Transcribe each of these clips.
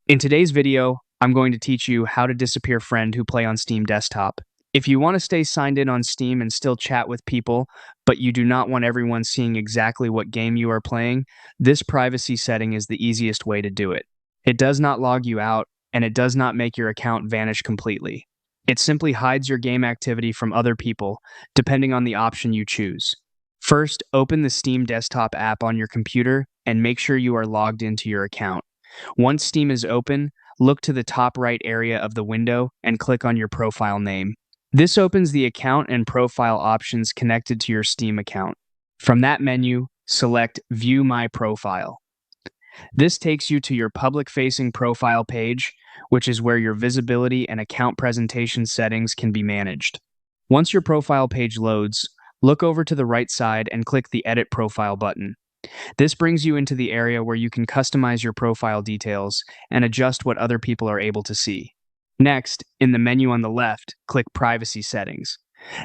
In today's video, I'm going to teach you how to disappear friend who play on Steam Desktop. If you want to stay signed in on Steam and still chat with people, but you do not want everyone seeing exactly what game you are playing, this privacy setting is the easiest way to do it. It does not log you out, and it does not make your account vanish completely. It simply hides your game activity from other people, depending on the option you choose. First, open the Steam Desktop app on your computer and make sure you are logged into your account. Once Steam is open, look to the top right area of the window and click on your profile name. This opens the account and profile options connected to your Steam account. From that menu, select View My Profile. This takes you to your public-facing profile page, which is where your visibility and account presentation settings can be managed. Once your profile page loads, look over to the right side and click the Edit Profile button. This brings you into the area where you can customize your profile details and adjust what other people are able to see. Next, in the menu on the left, click Privacy Settings.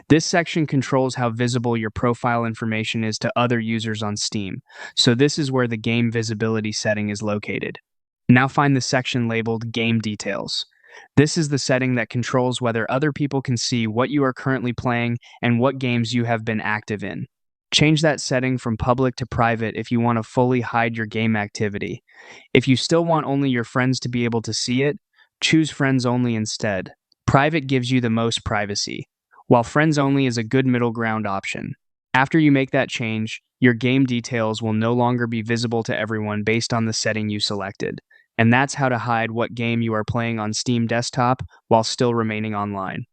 This section controls how visible your profile information is to other users on Steam, so this is where the game visibility setting is located. Now find the section labeled Game Details. This is the setting that controls whether other people can see what you are currently playing and what games you have been active in. Change that setting from public to private if you want to fully hide your game activity. If you still want only your friends to be able to see it, choose Friends Only instead. Private gives you the most privacy, while Friends Only is a good middle ground option. After you make that change, your game details will no longer be visible to everyone based on the setting you selected. And that's how to hide what game you are playing on Steam Desktop while still remaining online.